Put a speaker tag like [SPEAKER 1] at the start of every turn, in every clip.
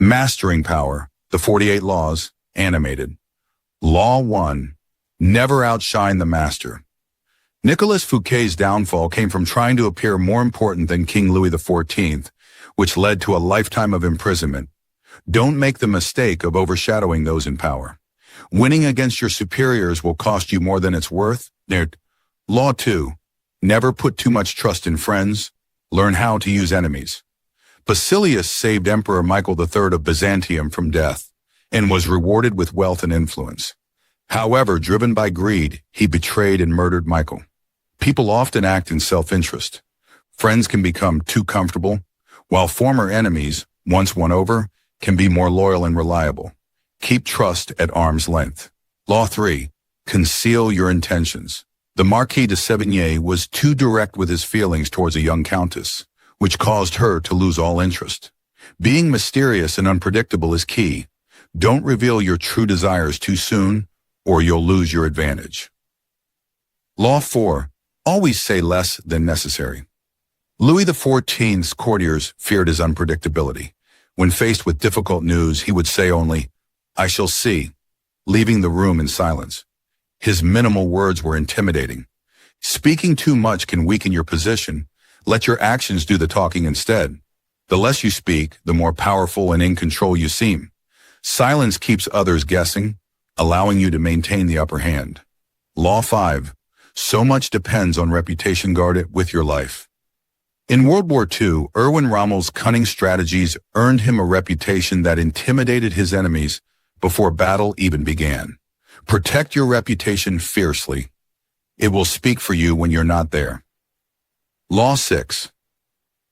[SPEAKER 1] Mastering Power, The 48 Laws, animated. Law 1. Never outshine the master. Nicolas Fouquet's downfall came from trying to appear more important than King Louis XIV, which led to a lifetime of imprisonment. Don't make the mistake of overshadowing those in power. Winning against your superiors will cost you more than it's worth. Law 2. Never put too much trust in friends. Learn how to use enemies. Basilius saved Emperor Michael III of Byzantium from death and was rewarded with wealth and influence. However, driven by greed, he betrayed and murdered Michael. People often act in self-interest. Friends can become too comfortable, while former enemies, once won over, can be more loyal and reliable. Keep trust at arm's length. Law 3. Conceal your intentions. The Marquis de Sévigné was too direct with his feelings towards a young countess, which caused her to lose all interest. Being mysterious and unpredictable is key. Don't reveal your true desires too soon, or you'll lose your advantage. Law 4. Always say less than necessary. Louis XIV's courtiers feared his unpredictability. When faced with difficult news, he would say only, "I shall see," leaving the room in silence. His minimal words were intimidating. Speaking too much can weaken your position. Let your actions do the talking instead. The less you speak, the more powerful and in control you seem. Silence keeps others guessing, allowing you to maintain the upper hand. Law 5. So much depends on reputation. Guard it with your life. In World War II, Erwin Rommel's cunning strategies earned him a reputation that intimidated his enemies before battle even began. Protect your reputation fiercely. It will speak for you when you're not there. Law 6.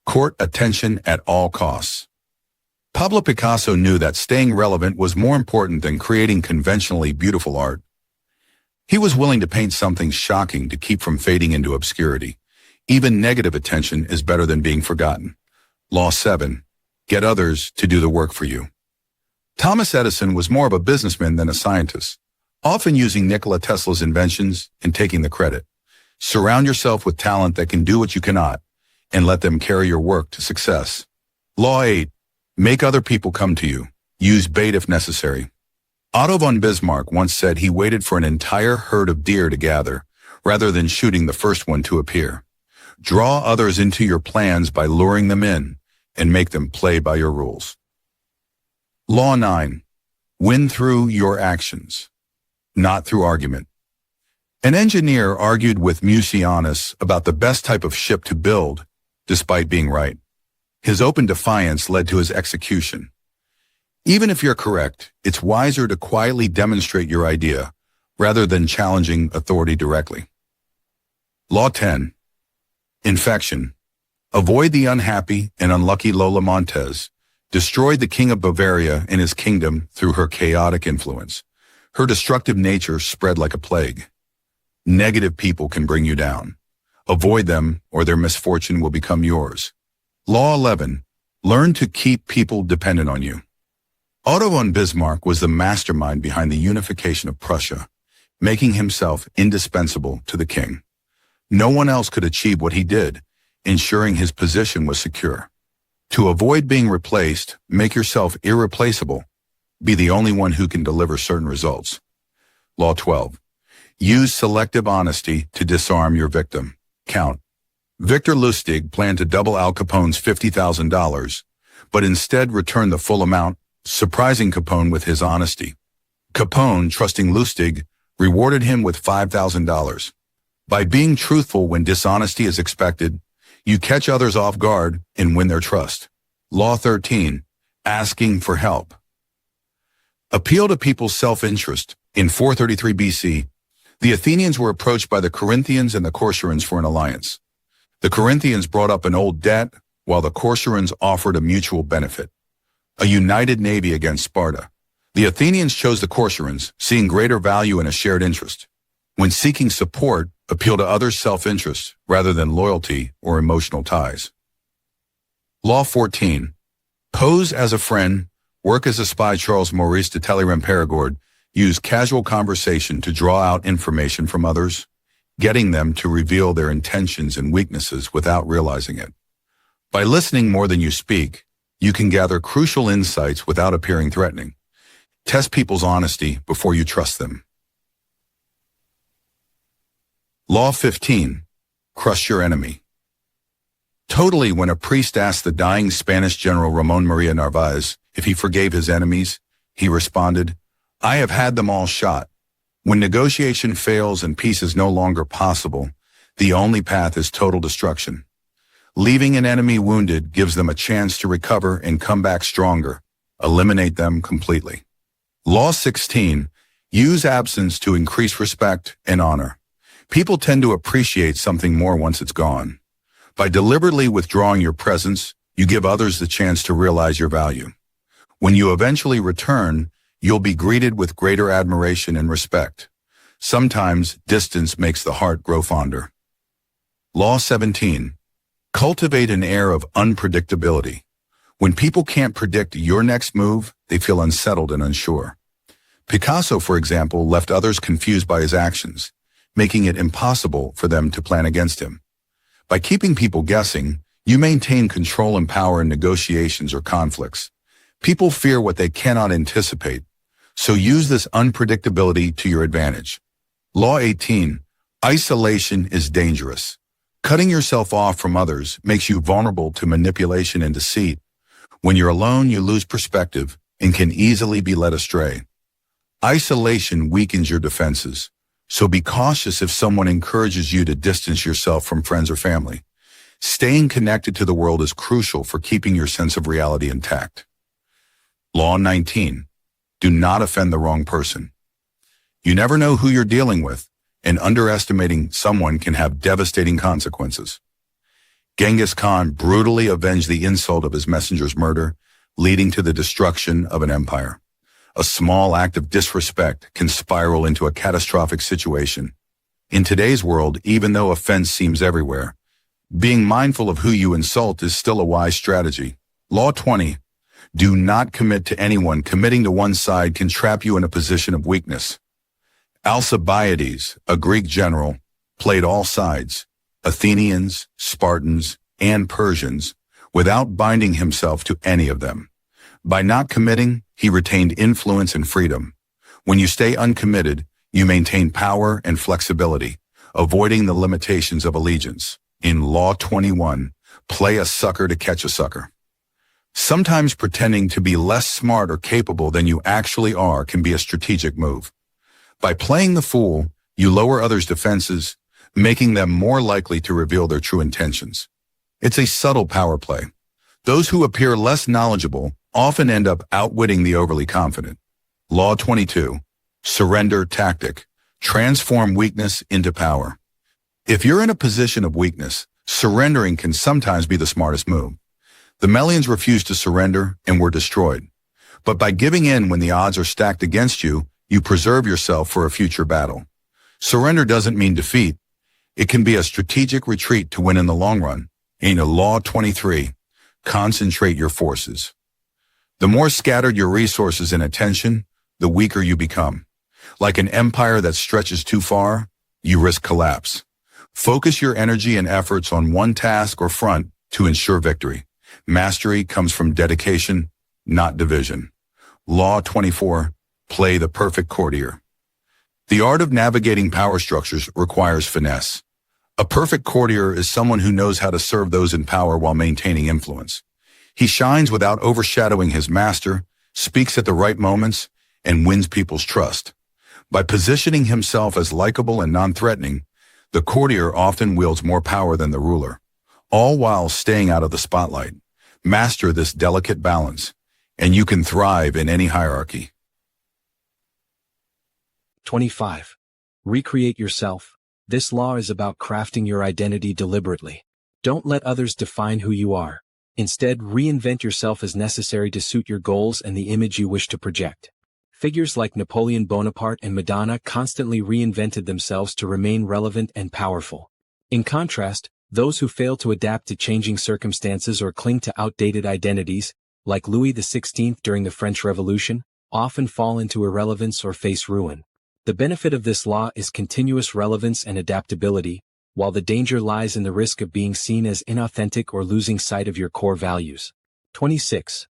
[SPEAKER 1] Court attention at all costs. Pablo Picasso knew that staying relevant was more important than creating conventionally beautiful art. He was willing to paint something shocking to keep from fading into obscurity. Even negative attention is better than being forgotten. Law 7. Get others to do the work for you. Thomas Edison was more of a businessman than a scientist, often using Nikola Tesla's inventions and taking the credit. Surround yourself with talent that can do what you cannot, and let them carry your work to success. Law 8. Make other people come to you. Use bait if necessary. Otto von Bismarck once said he waited for an entire herd of deer to gather, rather than shooting the first one to appear. Draw others into your plans by luring them in, and make them play by your rules. Law 9. Win through your actions, not through argument. An engineer argued with Mucianus about the best type of ship to build, despite being right. His open defiance led to his execution. Even if you're correct, it's wiser to quietly demonstrate your idea, rather than challenging authority directly. Law 10. Infection. Avoid the unhappy and unlucky Lola Montez, destroyed the king of Bavaria and his kingdom through her chaotic influence. Her destructive nature spread like a plague. Negative people can bring you down. Avoid them, or their misfortune will become yours. Law 11. Learn to keep people dependent on you. Otto von Bismarck was the mastermind behind the unification of Prussia, making himself indispensable to the king. No one else could achieve what he did, ensuring his position was secure. To avoid being replaced, make yourself irreplaceable. Be the only one who can deliver certain results. Law 12. Use selective honesty to disarm your victim. Count. Victor Lustig planned to double Al Capone's $50,000, but instead returned the full amount, surprising Capone with his honesty. Capone, trusting Lustig, rewarded him with $5,000. By being truthful when dishonesty is expected, you catch others off guard and win their trust. Law 13. Asking for help. Appeal to people's self-interest. In 433 BC, the Athenians were approached by the Corinthians and the Corcyraeans for an alliance. The Corinthians brought up an old debt, while the Corcyraeans offered a mutual benefit. A united navy against Sparta. The Athenians chose the Corcyraeans, seeing greater value in a shared interest. When seeking support, appeal to others' self-interest rather than loyalty or emotional ties. Law 14. Pose as a friend, work as a spy. Charles Maurice de Talleyrand-Périgord used casual conversation to draw out information from others, getting them to reveal their intentions and weaknesses without realizing it. By listening more than you speak, You can gather crucial insights without appearing threatening. Test people's honesty before you trust them. Law 15. Crush your enemy. Totally, when a priest asked the dying Spanish general Ramon Maria Narvaez if he forgave his enemies, he responded, "I have had them all shot." When negotiation fails and peace is no longer possible, the only path is total destruction. Leaving an enemy wounded gives them a chance to recover and come back stronger. Eliminate them completely. Law 16. Use absence to increase respect and honor. People tend to appreciate something more once it's gone. By deliberately withdrawing your presence, you give others the chance to realize your value. When you eventually return, you'll be greeted with greater admiration and respect. Sometimes distance makes the heart grow fonder. Law 17. Cultivate an air of unpredictability. When people can't predict your next move, they feel unsettled and unsure. Picasso, for example, left others confused by his actions, making it impossible for them to plan against him. By keeping people guessing, you maintain control and power in negotiations or conflicts. People fear what they cannot anticipate, so use this unpredictability to your advantage. Law 18. Isolation is dangerous. Cutting yourself off from others makes you vulnerable to manipulation and deceit. When you're alone, you lose perspective and can easily be led astray. Isolation weakens your defenses, so be cautious if someone encourages you to distance yourself from friends or family. Staying connected to the world is crucial for keeping your sense of reality intact. Law 19. Do not offend the wrong person. You never know who you're dealing with, and underestimating someone can have devastating consequences. Genghis Khan brutally avenged the insult of his messenger's murder, leading to the destruction of an empire. A small act of disrespect can spiral into a catastrophic situation. In today's world, even though offense seems everywhere, being mindful of who you insult is still a wise strategy. Law 20. Do not commit to anyone. Committing to one side can trap you in a position of weakness. Alcibiades, a Greek general, played all sides, Athenians, Spartans, and Persians, without binding himself to any of them. By not committing, he retained influence and freedom. When you stay uncommitted, you maintain power and flexibility, avoiding the limitations of allegiance. In Law 21, play a sucker to catch a sucker. Sometimes pretending to be less smart or capable than you actually are can be a strategic move. By playing the fool, you lower others' defenses, making them more likely to reveal their true intentions. It's a subtle power play. Those who appear less knowledgeable often end up outwitting the overly confident. Law 22. Surrender tactic. Transform weakness into power. If you're in a position of weakness, surrendering can sometimes be the smartest move. The Melians refused to surrender and were destroyed. But by giving in when the odds are stacked against you, you preserve yourself for a future battle. Surrender doesn't mean defeat. It can be a strategic retreat to win in the long run. In Law 23, concentrate your forces. The more scattered your resources and attention, the weaker you become. Like an empire that stretches too far, you risk collapse. Focus your energy and efforts on one task or front to ensure victory. Mastery comes from dedication, not division. Law 24, play the perfect courtier. The art of navigating power structures requires finesse. A perfect courtier is someone who knows how to serve those in power while maintaining influence. He shines without overshadowing his master, speaks at the right moments, and wins people's trust. By positioning himself as likable and non-threatening, the courtier often wields more power than the ruler, all while staying out of the spotlight. Master this delicate balance, and you can thrive in any hierarchy.
[SPEAKER 2] 25. Recreate yourself. This law is about crafting your identity deliberately. Don't let others define who you are. Instead, reinvent yourself as necessary to suit your goals and the image you wish to project. Figures like Napoleon Bonaparte and Madonna constantly reinvented themselves to remain relevant and powerful. In contrast, those who fail to adapt to changing circumstances or cling to outdated identities, like Louis XVI during the French Revolution, often fall into irrelevance or face ruin. The benefit of this law is continuous relevance and adaptability, while the danger lies in the risk of being seen as inauthentic or losing sight of your core values. 26.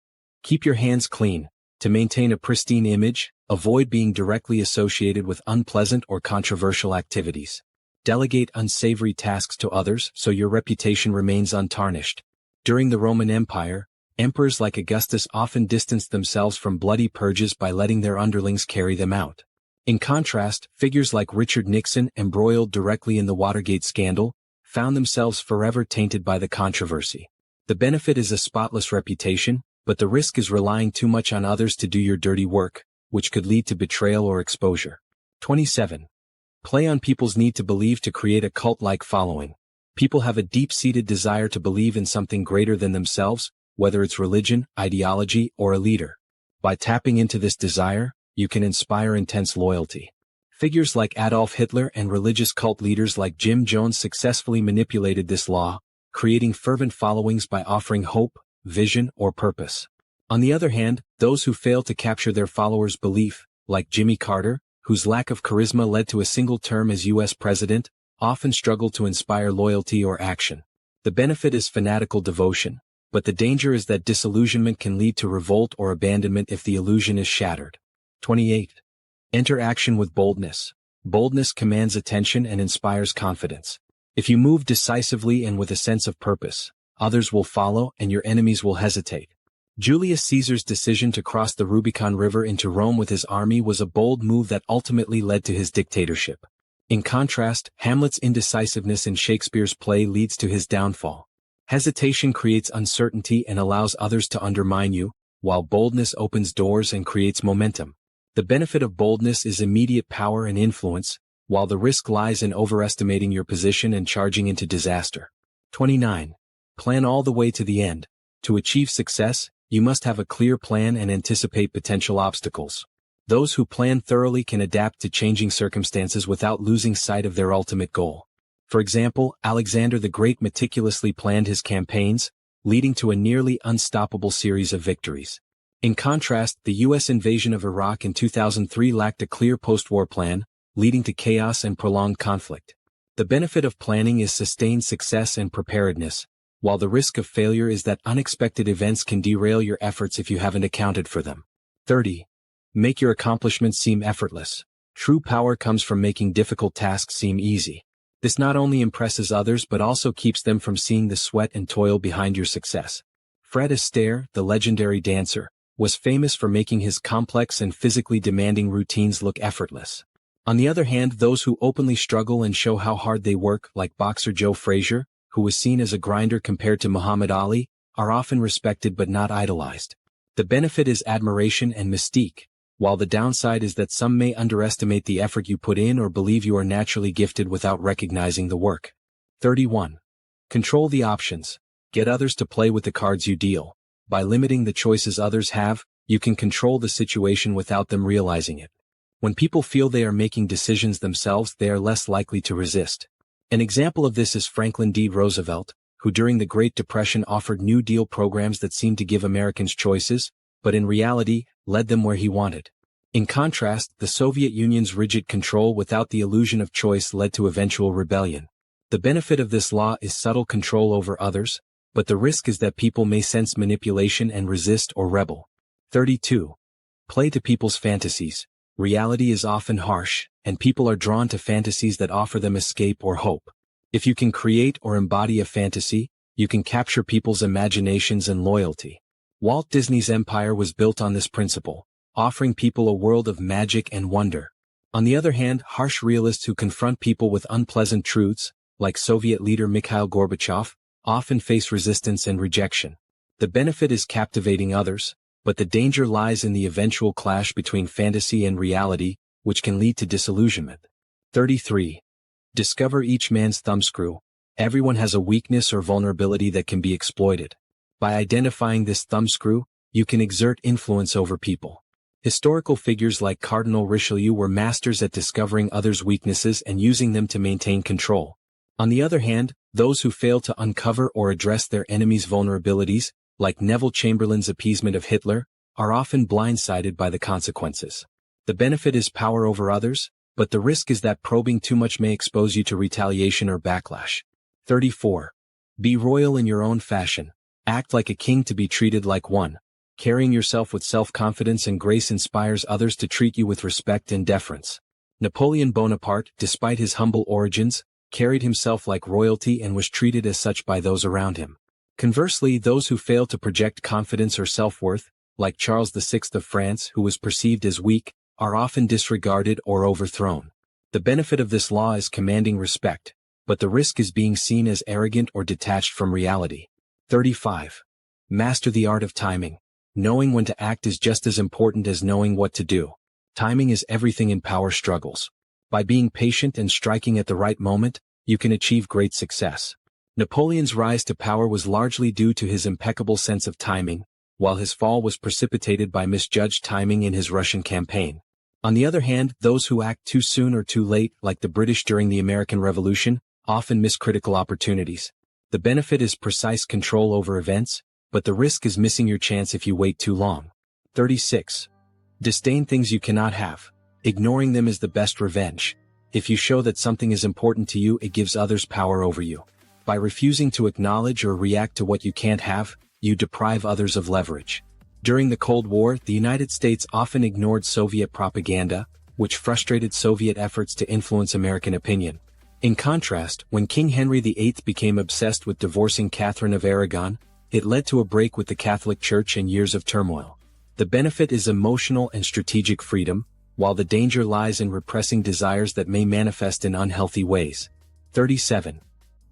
[SPEAKER 2] Keep your hands clean. To maintain a pristine image, avoid being directly associated with unpleasant or controversial activities. Delegate unsavory tasks to others so your reputation remains untarnished. During the Roman Empire, emperors like Augustus often distanced themselves from bloody purges by letting their underlings carry them out. In contrast, figures like Richard Nixon, embroiled directly in the Watergate scandal, found themselves forever tainted by the controversy. The benefit is a spotless reputation, but the risk is relying too much on others to do your dirty work, which could lead to betrayal or exposure. 27. Play on people's need to believe to create a cult-like following. People have a deep-seated desire to believe in something greater than themselves, whether it's religion, ideology, or a leader. By tapping into this desire, you can inspire intense loyalty. Figures like Adolf Hitler and religious cult leaders like Jim Jones successfully manipulated this law, creating fervent followings by offering hope, vision, or purpose. On the other hand, those who fail to capture their followers' belief, like Jimmy Carter, whose lack of charisma led to a single term as U.S. president, often struggle to inspire loyalty or action. The benefit is fanatical devotion, but the danger is that disillusionment can lead to revolt or abandonment if the illusion is shattered. 28. Enter action with boldness. Boldness commands attention and inspires confidence. If you move decisively and with a sense of purpose, others will follow and your enemies will hesitate. Julius Caesar's decision to cross the Rubicon River into Rome with his army was a bold move that ultimately led to his dictatorship. In contrast, Hamlet's indecisiveness in Shakespeare's play leads to his downfall. Hesitation creates uncertainty and allows others to undermine you, while boldness opens doors and creates momentum. The benefit of boldness is immediate power and influence, while the risk lies in overestimating your position and charging into disaster. 29. Plan all the way to the end. To achieve success, you must have a clear plan and anticipate potential obstacles. Those who plan thoroughly can adapt to changing circumstances without losing sight of their ultimate goal. For example, Alexander the Great meticulously planned his campaigns, leading to a nearly unstoppable series of victories. In contrast, the U.S. invasion of Iraq in 2003 lacked a clear post-war plan, leading to chaos and prolonged conflict. The benefit of planning is sustained success and preparedness, while the risk of failure is that unexpected events can derail your efforts if you haven't accounted for them. 30. Make your accomplishments seem effortless. True power comes from making difficult tasks seem easy. This not only impresses others but also keeps them from seeing the sweat and toil behind your success. Fred Astaire, the legendary dancer, was famous for making his complex and physically demanding routines look effortless. On the other hand, those who openly struggle and show how hard they work, like boxer Joe Frazier, who was seen as a grinder compared to Muhammad Ali, are often respected but not idolized. The benefit is admiration and mystique, while the downside is that some may underestimate the effort you put in or believe you are naturally gifted without recognizing the work. 31. Control the options. Get others to play with the cards you deal. By limiting the choices others have, you can control the situation without them realizing it. When people feel they are making decisions themselves, they are less likely to resist. An example of this is Franklin D. Roosevelt, who during the Great Depression offered New Deal programs that seemed to give Americans choices, but in reality, led them where he wanted. In contrast, the Soviet Union's rigid control without the illusion of choice led to eventual rebellion. The benefit of this law is subtle control over others, but the risk is that people may sense manipulation and resist or rebel. 32. Play to people's fantasies. Reality is often harsh, and people are drawn to fantasies that offer them escape or hope. If you can create or embody a fantasy, you can capture people's imaginations and loyalty. Walt Disney's empire was built on this principle, offering people a world of magic and wonder. On the other hand, harsh realists who confront people with unpleasant truths, like Soviet leader Mikhail Gorbachev, often face resistance and rejection. The benefit is captivating others, but the danger lies in the eventual clash between fantasy and reality, which can lead to disillusionment. 33. Discover each man's thumbscrew. Everyone has a weakness or vulnerability that can be exploited. By identifying this thumbscrew, you can exert influence over people. Historical figures like Cardinal Richelieu were masters at discovering others' weaknesses and using them to maintain control. On the other hand, those who fail to uncover or address their enemies' vulnerabilities, like Neville Chamberlain's appeasement of Hitler, are often blindsided by the consequences. The benefit is power over others, but the risk is that probing too much may expose you to retaliation or backlash. 34. Be royal in your own fashion. Act like a king to be treated like one. Carrying yourself with self-confidence and grace inspires others to treat you with respect and deference. Napoleon Bonaparte, despite his humble origins, carried himself like royalty and was treated as such by those around him. Conversely, those who fail to project confidence or self-worth, like Charles VI of France, who was perceived as weak, are often disregarded or overthrown. The benefit of this law is commanding respect, but the risk is being seen as arrogant or detached from reality. 35. Master the art of timing. Knowing when to act is just as important as knowing what to do. Timing is everything in power struggles. By being patient and striking at the right moment, you can achieve great success. Napoleon's rise to power was largely due to his impeccable sense of timing, while his fall was precipitated by misjudged timing in his Russian campaign. On the other hand, those who act too soon or too late, like the British during the American Revolution, often miss critical opportunities. The benefit is precise control over events, but the risk is missing your chance if you wait too long. 36. Disdain things you cannot have. Ignoring them is the best revenge. If you show that something is important to you, it gives others power over you. By refusing to acknowledge or react to what you can't have, you deprive others of leverage. During the Cold War, the United States often ignored Soviet propaganda, which frustrated Soviet efforts to influence American opinion. In contrast, when King Henry VIII became obsessed with divorcing Catherine of Aragon, it led to a break with the Catholic Church and years of turmoil. The benefit is emotional and strategic freedom, while the danger lies in repressing desires that may manifest in unhealthy ways. 37.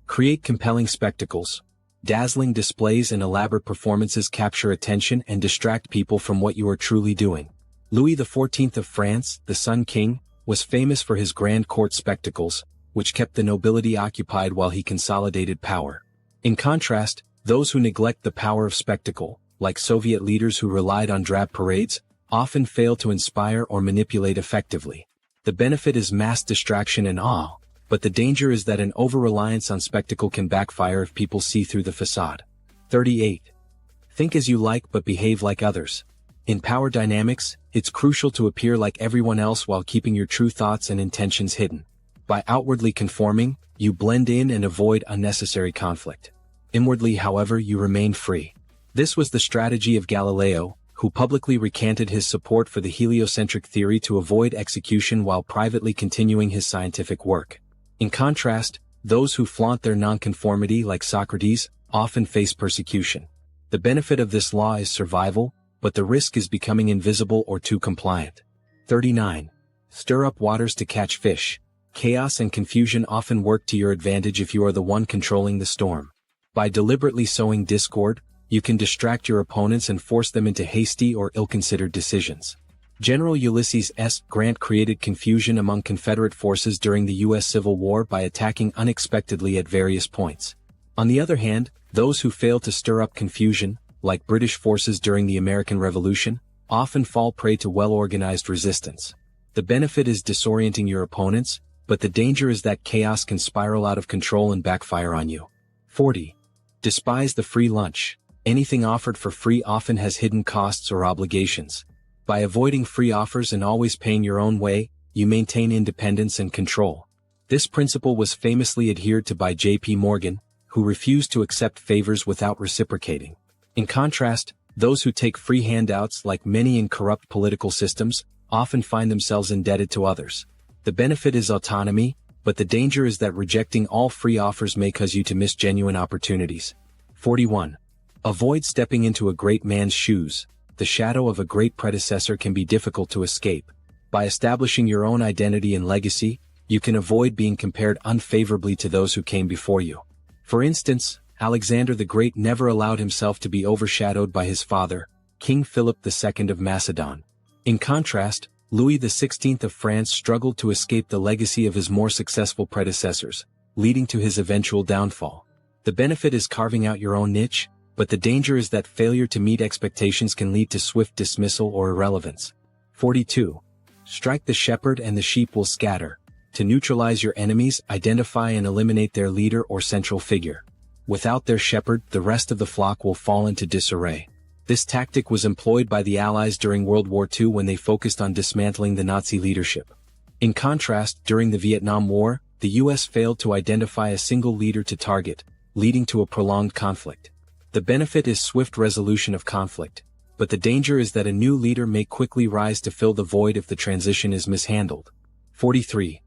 [SPEAKER 2] Create compelling spectacles. Dazzling displays and elaborate performances capture attention and distract people from what you are truly doing. Louis XIV of France, the Sun King, was famous for his grand court spectacles, which kept the nobility occupied while he consolidated power. In contrast, those who neglect the power of spectacle, like Soviet leaders who relied on drab parades, often fail to inspire or manipulate effectively. The benefit is mass distraction and awe, but the danger is that an over-reliance on spectacle can backfire if people see through the facade. 38. Think as you like but behave like others. In power dynamics, it's crucial to appear like everyone else while keeping your true thoughts and intentions hidden. By outwardly conforming, you blend in and avoid unnecessary conflict. Inwardly, however, you remain free. This was the strategy of Galileo, who publicly recanted his support for the heliocentric theory to avoid execution while privately continuing his scientific work. In contrast, those who flaunt their nonconformity, like Socrates, often face persecution. The benefit of this law is survival, but the risk is becoming invisible or too compliant. 39. Stir up waters to catch fish. Chaos and confusion often work to your advantage if you are the one controlling the storm. By deliberately sowing discord, you can distract your opponents and force them into hasty or ill-considered decisions. General Ulysses S. Grant created confusion among Confederate forces during the U.S. Civil War by attacking unexpectedly at various points. On the other hand, those who fail to stir up confusion, like British forces during the American Revolution, often fall prey to well-organized resistance. The benefit is disorienting your opponents, but the danger is that chaos can spiral out of control and backfire on you. 40. Despise the free lunch. Anything offered for free often has hidden costs or obligations. By avoiding free offers and always paying your own way, you maintain independence and control. This principle was famously adhered to by J.P. Morgan, who refused to accept favors without reciprocating. In contrast, those who take free handouts, like many in corrupt political systems, often find themselves indebted to others. The benefit is autonomy, but the danger is that rejecting all free offers may cause you to miss genuine opportunities. 41. Avoid stepping into a great man's shoes. The shadow of a great predecessor can be difficult to escape. By establishing your own identity and legacy, you can avoid being compared unfavorably to those who came before you. For instance, Alexander the Great never allowed himself to be overshadowed by his father, King Philip II of Macedon. In contrast, Louis XVI of France struggled to escape the legacy of his more successful predecessors, leading to his eventual downfall. The benefit is carving out your own niche, but the danger is that failure to meet expectations can lead to swift dismissal or irrelevance. 42. Strike the shepherd and the sheep will scatter. To neutralize your enemies, identify and eliminate their leader or central figure. Without their shepherd, the rest of the flock will fall into disarray. This tactic was employed by the Allies during World War II when they focused on dismantling the Nazi leadership. In contrast, during the Vietnam War, the U.S. failed to identify a single leader to target, leading to a prolonged conflict. The benefit is swift resolution of conflict, but the danger is that a new leader may quickly rise to fill the void if the transition is mishandled. 43.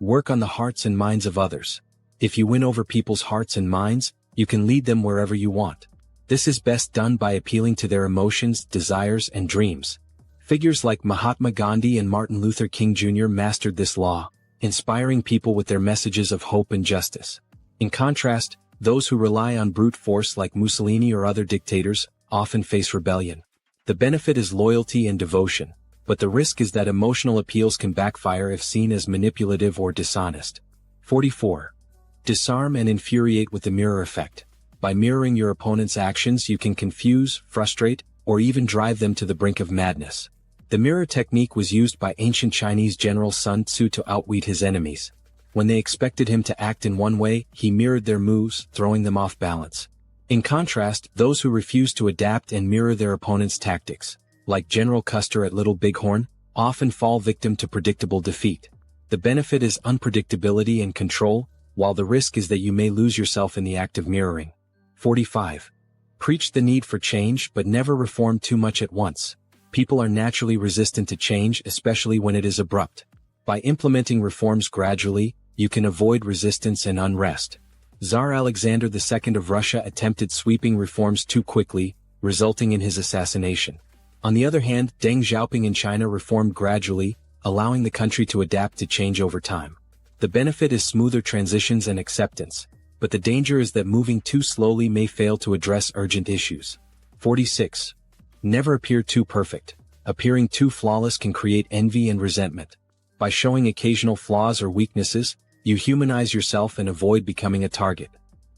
[SPEAKER 2] Work on the hearts and minds of others. If you win over people's hearts and minds, you can lead them wherever you want. This is best done by appealing to their emotions, desires, and dreams. Figures like Mahatma Gandhi and Martin Luther King Jr. mastered this law, inspiring people with their messages of hope and justice. In contrast, those who rely on brute force like Mussolini or other dictators often face rebellion. The benefit is loyalty and devotion, but the risk is that emotional appeals can backfire if seen as manipulative or dishonest. 44. Disarm and infuriate with the mirror effect. By mirroring your opponent's actions, you can confuse, frustrate, or even drive them to the brink of madness. The mirror technique was used by ancient Chinese general Sun Tzu to outwit his enemies. When they expected him to act in one way, he mirrored their moves, throwing them off balance. In contrast, those who refuse to adapt and mirror their opponent's tactics, like General Custer at Little Bighorn, often fall victim to predictable defeat. The benefit is unpredictability and control, while the risk is that you may lose yourself in the act of mirroring. 45. Preach the need for change but never reform too much at once. People are naturally resistant to change, especially when it is abrupt. By implementing reforms gradually, you can avoid resistance and unrest. Tsar Alexander II of Russia attempted sweeping reforms too quickly, resulting in his assassination. On the other hand, Deng Xiaoping in China reformed gradually, allowing the country to adapt to change over time. The benefit is smoother transitions and acceptance, but the danger is that moving too slowly may fail to address urgent issues. 46. Never appear too perfect. Appearing too flawless can create envy and resentment. By showing occasional flaws or weaknesses, you humanize yourself and avoid becoming a target.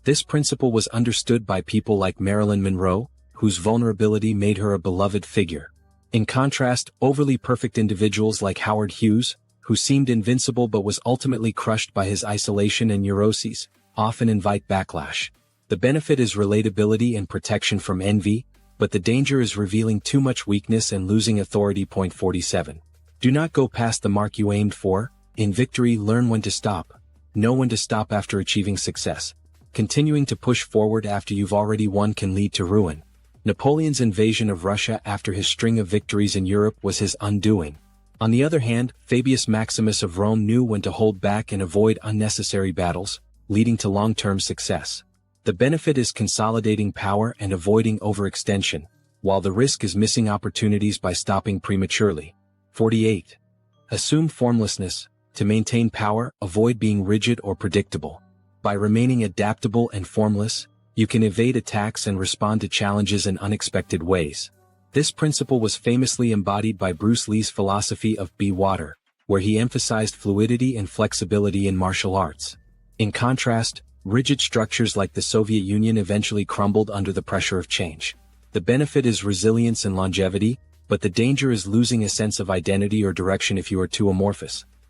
[SPEAKER 2] This principle was understood by people like Marilyn Monroe, whose vulnerability made her a beloved figure. In contrast, overly perfect individuals like Howard Hughes, who seemed invincible but was ultimately crushed by his isolation and neuroses, often invite backlash. The benefit is relatability and protection from envy, but the danger is revealing too much weakness and losing authority. 47. Do not go past the mark you aimed for. In victory, learn when to stop. Know when to stop after achieving success. Continuing to push forward after you've already won can lead to ruin. Napoleon's invasion of Russia after his string of victories in Europe was his undoing. On the other hand, Fabius Maximus of Rome knew when to hold back and avoid unnecessary battles, leading to long-term success. The benefit is consolidating power and avoiding overextension, while the risk is missing opportunities by stopping prematurely. 48. Assume formlessness. To maintain power, avoid being rigid or predictable. By remaining adaptable and formless, you can evade attacks and respond to challenges in unexpected ways. This principle was famously embodied by Bruce Lee's philosophy of Be Water, where he emphasized fluidity and flexibility in martial arts. In contrast, rigid structures like the Soviet Union eventually crumbled under the pressure of change. The benefit is resilience and longevity, but the danger is losing a sense of identity or direction if you are too amorphous.